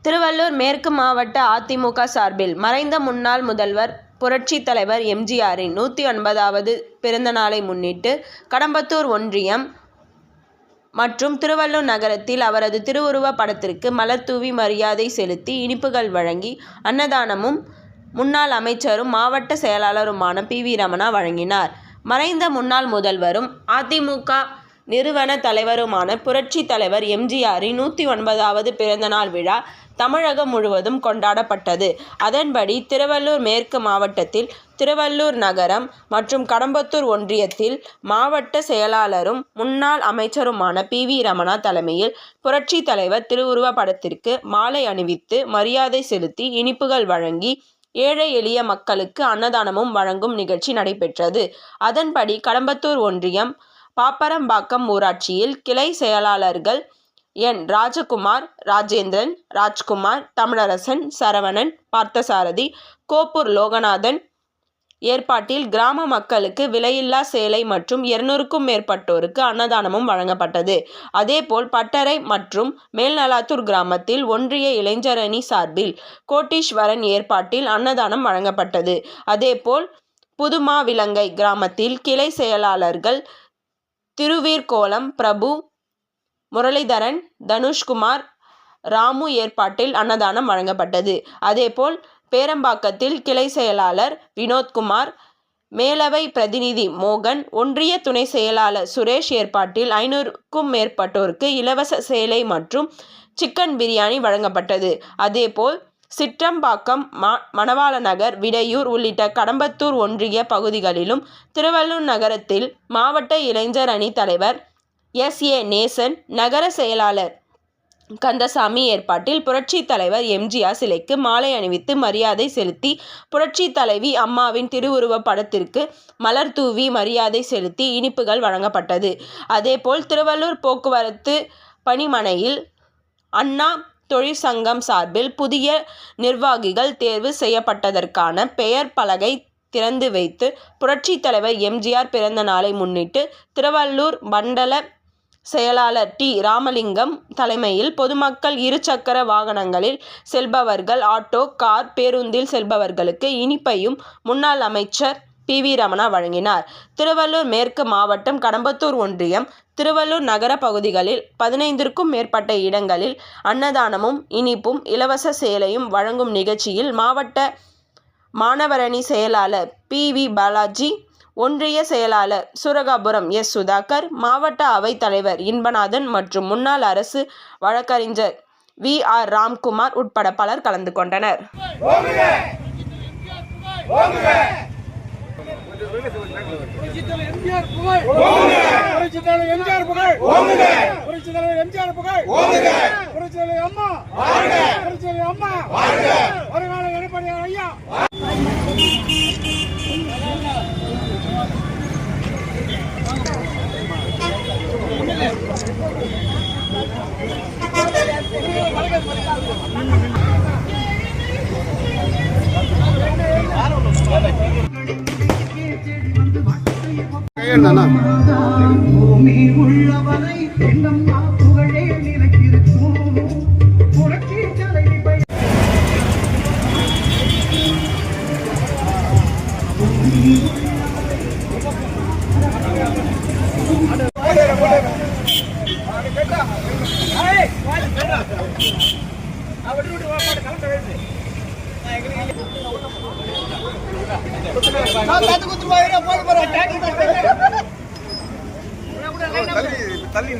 திருவள்ளூர் மேற்கு மாவட்ட அதிமுக சார்பில் மறைந்த முன்னாள் முதல்வர் புரட்சித் தலைவர் எம்.ஜி.ஆரின் 109வது பிறந்த நாளை முன்னிட்டு கடம்பத்தூர் ஒன்றியம் மற்றும் திருவள்ளூர் நகரத்தில் அவரது திருவுருவப் படத்திற்கு மலர் தூவி மரியாதை செலுத்தி இனிப்புகள் வழங்கி அன்னதானமும் முன்னாள் அமைச்சரும் மாவட்ட செயலாளருமான பி.வி. ரமணா வழங்கினார். மறைந்த முன்னாள் முதல்வரும் அதிமுக நிறுவன தலைவருமான புரட்சித் தலைவர் எம்.ஜி.ஆரின் 109வது பிறந்தநாள் விழா தமிழகம் முழுவதும் கொண்டாடப்பட்டது. அதன்படி திருவள்ளூர் மேற்கு மாவட்டத்தில் திருவள்ளூர் நகரம் மற்றும் கடம்பத்தூர் ஒன்றியத்தில் மாவட்ட செயலாளரும் முன்னாள் அமைச்சருமான பி.வி. ரமணா தலைமையில் புரட்சித் தலைவர் திருவுருவப் படத்திற்கு மாலை அணிவித்து மரியாதை செலுத்தி இனிப்புகள் வழங்கி ஏழை எளிய மக்களுக்கு அன்னதானமும் வழங்கும் நிகழ்ச்சி நடைபெற்றது. அதன்படி கடம்பத்தூர் ஒன்றியம் பாப்பரம்பாக்கம் ஊராட்சியில் கிளை செயலாளர்கள் என். ராஜகுமார், ராஜேந்திரன், ராஜ்குமார், தமிழரசன், சரவணன், பார்த்தசாரதி, கோப்பூர் லோகநாதன் ஏற்பாட்டில் கிராம மக்களுக்கு விலையில்லா சேலை மற்றும் 200க்கும் மேற்பட்டோருக்கு அன்னதானமும் வழங்கப்பட்டது. அதேபோல் பட்டறை மற்றும் மேல்நலாத்தூர் கிராமத்தில் ஒன்றிய இளைஞரணி சார்பில் கோட்டீஸ்வரன் ஏற்பாட்டில் அன்னதானம் வழங்கப்பட்டது. அதேபோல் புதுமாவிலங்கை கிராமத்தில் கிளை செயலாளர்கள் திருவீர்கோளம் பிரபு, முரளிதரன், தனுஷ்குமார், ராமு ஏற்பாட்டில் அன்னதானம் வழங்கப்பட்டது. அதேபோல் பேரம்பாக்கத்தில் கிளை செயலாளர் வினோத்குமார், மேலவை பிரதிநிதி மோகன், ஒன்றிய துணை செயலாளர் சுரேஷ் ஏற்பாட்டில் 500க்கும் மேற்பட்டோருக்கு இலவச சேலை மற்றும் சிக்கன் பிரியாணி வழங்கப்பட்டது. அதேபோல் சிற்றம்பாக்கம், மணவாளநகர், விடையூர் உள்ளிட்ட கடம்பத்தூர் ஒன்றிய பகுதிகளிலும் திருவள்ளூர் நகரத்தில் மாவட்ட இளைஞர் அணி தலைவர் எஸ்.ஏ. நேசன், நகர செயலாளர் கந்தசாமி ஏற்பாட்டில் புரட்சித் தலைவர் எம்.ஜி.ஆர் சிலைக்கு மாலை அணிவித்து மரியாதை செலுத்தி புரட்சித் தலைவி அம்மாவின் திருவுருவப் படத்திற்கு மலர் தூவி மரியாதை செலுத்தி இனிப்புகள் வழங்கப்பட்டது. அதேபோல் திருவள்ளூர் போக்குவரத்து பணிமனையில் அண்ணா தொழிற்சங்கம் சார்பில் புதிய நிர்வாகிகள் தேர்வு செய்யப்பட்டதற்கான பெயர் பலகை திறந்து வைத்து புரட்சித் தலைவர் எம்.ஜி.ஆர் பிறந்த நாளை முன்னிட்டு திருவள்ளூர் மண்டல செயலாளர் டி. ராமலிங்கம் தலைமையில் பொதுமக்கள் இருசக்கர வாகனங்களில் செல்பவர்கள், ஆட்டோ, கார், பேருந்தில் செல்பவர்களுக்கு இனிப்பையும் முன்னாள் அமைச்சர் பி.வி. ரமணா வழங்கினார். திருவள்ளூர் மேற்கு மாவட்டம் கடம்பத்தூர் ஒன்றியம் திருவள்ளூர் நகர பகுதிகளில் 15க்கும் மேற்பட்ட இடங்களில் அன்னதானமும் இனிப்பும் இலவச சேலையும் வழங்கும் நிகழ்ச்சியில் மாவட்ட மாணவரணி செயலாளர் பி.வி. பாலாஜி, ஒன்றிய செயலாளர் சூரகாபுரம் எஸ். சுதாகர், மாவட்ட அவைத் தலைவர் இன்பநாதன் மற்றும் முன்னாள் அரசு வழக்கறிஞர் வி.ஆர். ராம்குமார் உட்பட பலர் கலந்து கொண்டனர். தள்ளி